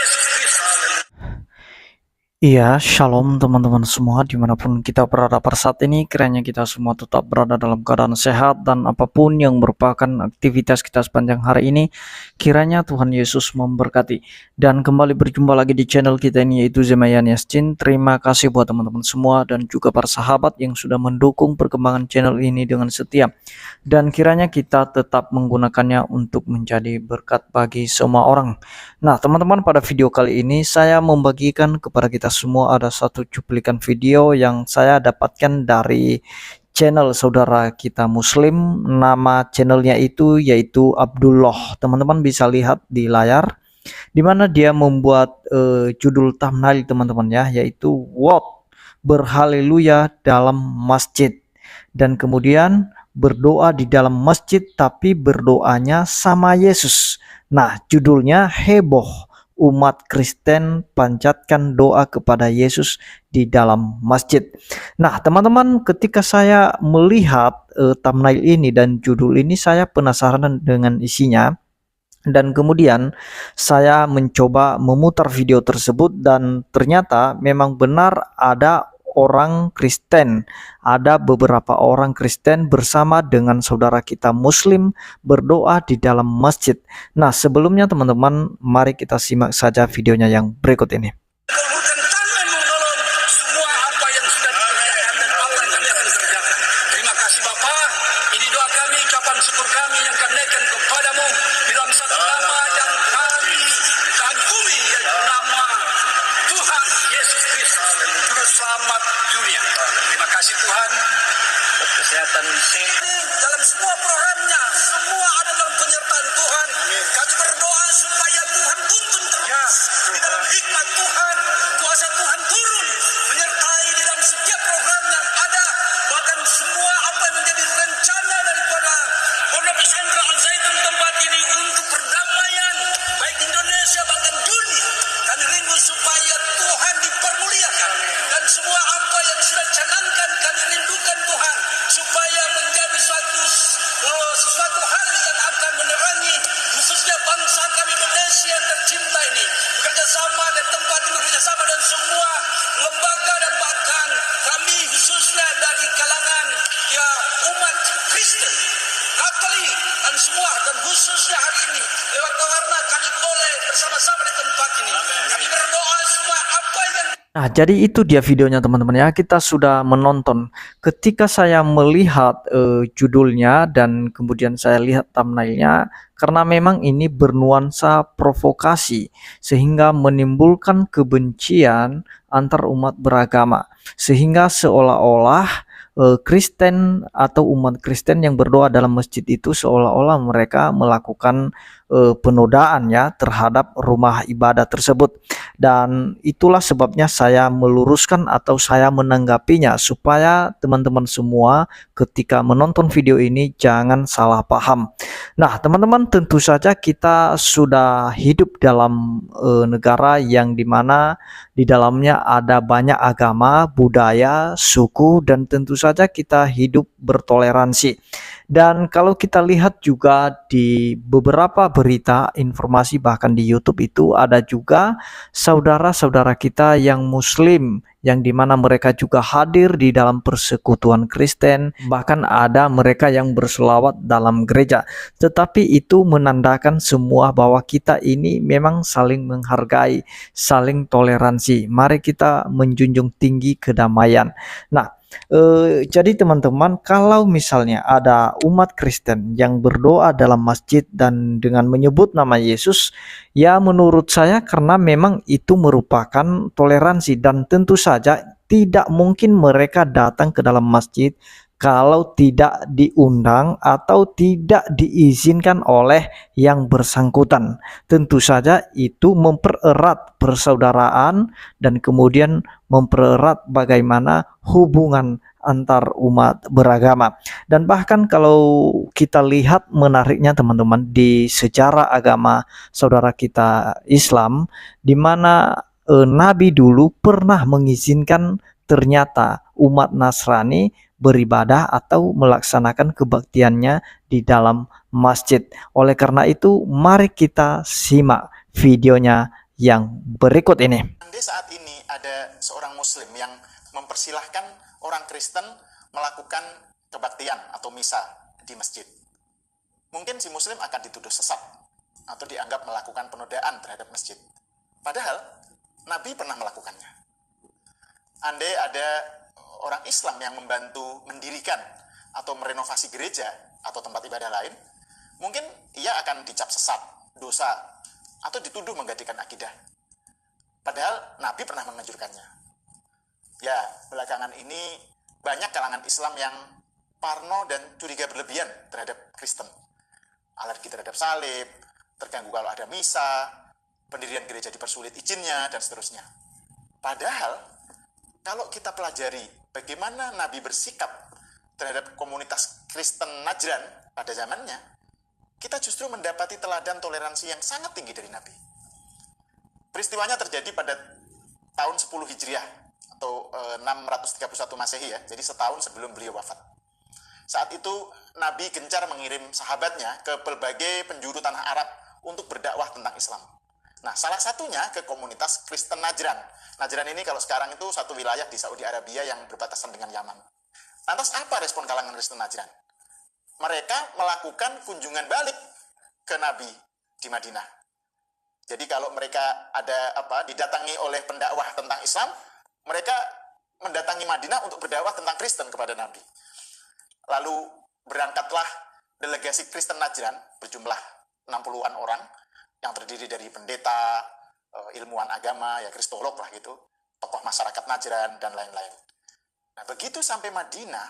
Yesus Kristus. Iya, shalom teman-teman semua dimanapun kita berada pada saat ini. Kiranya kita semua tetap berada dalam keadaan sehat dan apapun yang merupakan aktivitas kita sepanjang hari ini, kiranya Tuhan Yesus memberkati. Dan kembali berjumpa lagi di channel kita ini, yaitu Zemayan Yassin. Terima kasih buat teman-teman semua dan juga para sahabat yang sudah mendukung perkembangan channel ini dengan setia. Dan kiranya kita tetap menggunakannya untuk menjadi berkat bagi semua orang. Nah teman-teman, pada video kali ini saya membagikan kepada kita semua ada satu cuplikan video yang saya dapatkan dari channel saudara kita muslim. Nama channelnya itu yaitu Abdullah. Teman-teman bisa lihat di layar, dimana dia membuat judul thumbnail teman-teman ya, yaitu "What berhaleluya dalam masjid", dan kemudian berdoa di dalam masjid tapi berdoanya sama Yesus. Nah, judulnya heboh, umat Kristen panjatkan doa kepada Yesus di dalam masjid. Nah, teman-teman, ketika saya melihat thumbnail ini dan judul ini, saya penasaran dengan isinya. Dan kemudian saya mencoba memutar video tersebut, dan ternyata memang benar ada orang Kristen, ada beberapa orang Kristen bersama dengan saudara kita muslim berdoa di dalam masjid. Nah, sebelumnya teman-teman, mari kita simak saja videonya yang berikut ini. Ulurkan tangan menolong semua apa yang sudah dikerjakan dan apa yang kami akan kerjakan. Terima kasih Bapa. Ini doa kami, ucapan syukur kami yang kami naikkan kepadamu di dalam satu nama yang kami kagumi, yaitu nama Tuhan Yesus Kristus, Juru Selamat dunia. Terima kasih Tuhan. Kesehatan dalam semua programnya, semua ada dalam penyertaan Tuhan. Kami berdoa supaya Tuhan tuntun terus di dalam hikmat Tuhan, kuasa Tuhan turun menyertai di dalam setiap program yang ada, bahkan semua apa yang menjadi rencana daripada Pondok Pesantren Al-Zaitun tempat ini untuk perdamaian baik Indonesia bahkan dunia. Kami rindu supaya Tuhan dipermuliakan, dan semua apa yang sudah dicanangkan kami rindukan Tuhan supaya menjadi sesuatu hal yang akan menerangi khususnya bangsa kami Indonesia yang tercinta ini, bekerja sama dan tempat ini bekerja sama dan semua lembaga, dan bahkan kami khususnya dari kalangan ya umat Kristen, Katolik dan semua, dan khususnya hari ini lewat warna kami boleh bersama-sama di tempat ini. Kami berdoa semua apa yang Nah, jadi itu dia videonya teman-teman ya. Kita sudah menonton. Ketika saya melihat judulnya dan kemudian saya lihat thumbnailnya, karena memang ini bernuansa provokasi sehingga menimbulkan kebencian antar umat beragama, sehingga seolah-olah Kristen atau umat Kristen yang berdoa dalam masjid itu seolah-olah mereka melakukan penodaan ya terhadap rumah ibadah tersebut. Dan itulah sebabnya saya meluruskan atau saya menanggapinya supaya teman-teman semua ketika menonton video ini jangan salah paham. Nah, teman-teman, tentu saja kita sudah hidup dalam negara yang dimana di dalamnya ada banyak agama, budaya, suku, dan tentu saja kita hidup bertoleransi. Dan kalau kita lihat juga di beberapa berita informasi bahkan di YouTube itu ada juga saudara-saudara kita yang muslim, yang dimana mereka juga hadir di dalam persekutuan Kristen, bahkan ada mereka yang berselawat dalam gereja. Tetapi itu menandakan semua bahwa kita ini memang saling menghargai, saling toleransi. Mari kita menjunjung tinggi kedamaian. Nah, jadi teman-teman, kalau misalnya ada umat Kristen yang berdoa dalam masjid dan dengan menyebut nama Yesus, ya menurut saya karena memang itu merupakan toleransi, dan tentu saja tidak mungkin mereka datang ke dalam masjid kalau tidak diundang atau tidak diizinkan oleh yang bersangkutan. Tentu saja itu mempererat persaudaraan dan kemudian mempererat bagaimana hubungan antar umat beragama. Dan bahkan kalau kita lihat menariknya teman-teman, di sejarah agama saudara kita Islam, di mana Nabi dulu pernah mengizinkan ternyata umat Nasrani beribadah atau melaksanakan kebaktiannya di dalam masjid. Oleh karena itu, mari kita simak videonya yang berikut ini. Andai saat ini ada seorang muslim yang mempersilahkan orang Kristen melakukan kebaktian atau misa di masjid, mungkin si muslim akan dituduh sesat atau dianggap melakukan penodaan terhadap masjid. Padahal Nabi pernah melakukannya. Andai ada orang Islam yang membantu mendirikan atau merenovasi gereja atau tempat ibadah lain, mungkin ia akan dicap sesat, dosa, atau dituduh menggantikan akidah. Padahal Nabi pernah menganjurkannya. Ya, belakangan ini banyak kalangan Islam yang parno dan curiga berlebihan terhadap Kristen. Alergi terhadap salib, terganggu kalau ada misa, pendirian gereja dipersulit izinnya, dan seterusnya. Padahal, kalau kita pelajari bagaimana Nabi bersikap terhadap komunitas Kristen Najran pada zamannya, kita justru mendapati teladan toleransi yang sangat tinggi dari Nabi. Peristiwanya terjadi pada tahun 10 Hijriah atau 631 Masehi ya, jadi setahun sebelum beliau wafat. Saat itu Nabi gencar mengirim sahabatnya ke berbagai penjuru tanah Arab untuk berdakwah tentang Islam. Nah, salah satunya ke komunitas Kristen Najran. Najran ini kalau sekarang itu satu wilayah di Saudi Arabia yang berbatasan dengan Yaman. Lantas apa respon kalangan Kristen Najran? Mereka melakukan kunjungan balik ke Nabi di Madinah. Jadi kalau mereka didatangi oleh pendakwah tentang Islam, mereka mendatangi Madinah untuk berdakwah tentang Kristen kepada Nabi. Lalu berangkatlah delegasi Kristen Najran berjumlah 60-an orang yang terdiri dari pendeta, ilmuwan agama, ya kristolog lah gitu, tokoh masyarakat Najran dan lain-lain. Nah, begitu sampai Madinah,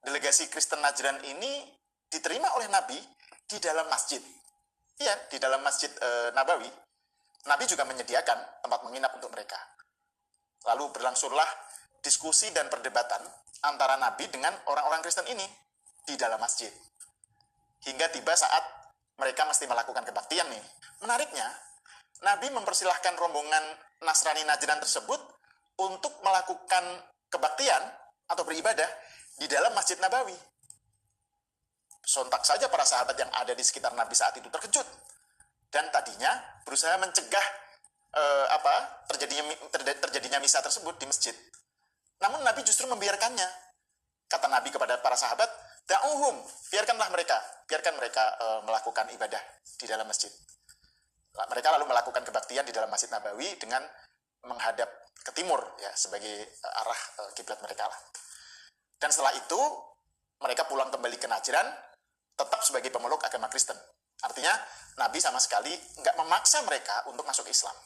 delegasi Kristen Najran ini diterima oleh Nabi di dalam masjid. Iya, di dalam Masjid Nabawi. Nabi juga menyediakan tempat menginap untuk mereka. Lalu berlangsunglah diskusi dan perdebatan antara Nabi dengan orang-orang Kristen ini di dalam masjid. Hingga tiba saat mereka mesti melakukan kebaktian nih. Menariknya, Nabi mempersilahkan rombongan Nasrani Najran tersebut untuk melakukan kebaktian atau beribadah di dalam Masjid Nabawi. Sontak saja para sahabat yang ada di sekitar Nabi saat itu terkejut. Dan tadinya berusaha mencegah terjadinya misa tersebut di masjid. Namun Nabi justru membiarkannya. Kata Nabi kepada para sahabat, "Da'uhum, biarkan mereka melakukan ibadah di dalam masjid." Mereka lalu melakukan kebaktian di dalam Masjid Nabawi dengan menghadap ke timur ya sebagai arah kiblat mereka lah. Dan setelah itu mereka pulang kembali ke Najran tetap sebagai pemeluk agama Kristen. Artinya Nabi sama sekali nggak memaksa mereka untuk masuk Islam.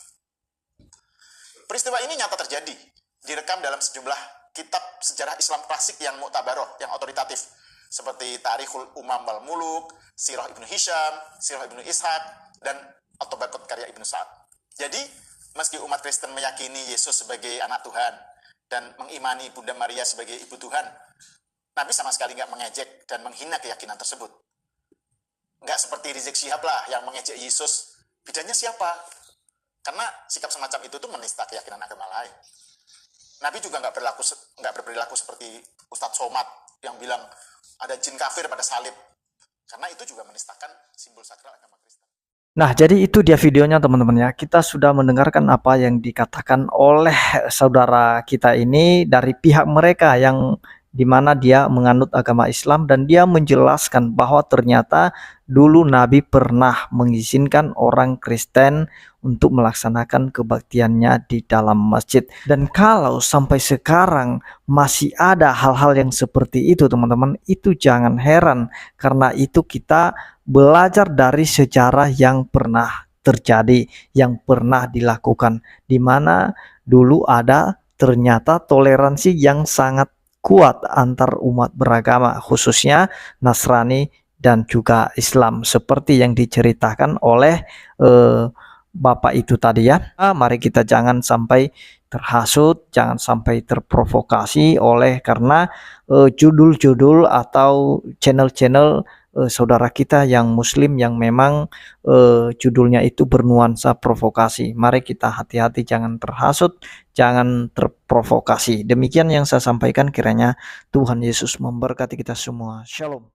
Peristiwa ini nyata terjadi, direkam dalam sejumlah kitab sejarah Islam klasik yang muktabaroh, yang otoritatif, seperti Tarikhul Umam wal Muluk, Sirah Ibnu Hisham, Sirah Ibnu Ishaq, dan At-Tabaqat karya Ibnu Sa'ad. Jadi, meski umat Kristen meyakini Yesus sebagai anak Tuhan dan mengimani Bunda Maria sebagai ibu Tuhan, Nabi sama sekali nggak mengejek dan menghina keyakinan tersebut. Nggak seperti Rizik Syihab lah yang mengejek Yesus. Bedanya siapa? Karena sikap semacam itu tuh menista keyakinan agama lain. Nabi juga nggak berperilaku seperti Ustadz Somad yang bilang ada jin kafir pada salib. Karena itu juga menistakan simbol sakral agama Kristen. Nah, jadi itu dia videonya teman-teman ya. Kita sudah mendengarkan apa yang dikatakan oleh saudara kita ini dari pihak mereka yang dimana dia menganut agama Islam, dan dia menjelaskan bahwa ternyata dulu Nabi pernah mengizinkan orang Kristen untuk melaksanakan kebaktiannya di dalam masjid. Dan kalau sampai sekarang masih ada hal-hal yang seperti itu teman-teman, itu jangan heran, karena itu kita belajar dari sejarah yang pernah terjadi, yang pernah dilakukan, di mana dulu ada ternyata toleransi yang sangat kuat antar umat beragama, khususnya Nasrani dan juga Islam, seperti yang diceritakan oleh Bapak itu tadi ya. Mari kita jangan sampai terhasut, jangan sampai terprovokasi oleh karena judul-judul atau channel-channel saudara kita yang muslim yang memang judulnya itu bernuansa provokasi. Mari kita hati-hati, jangan terhasut, jangan terprovokasi. Demikian yang saya sampaikan, kiranya Tuhan Yesus memberkati kita semua. Shalom.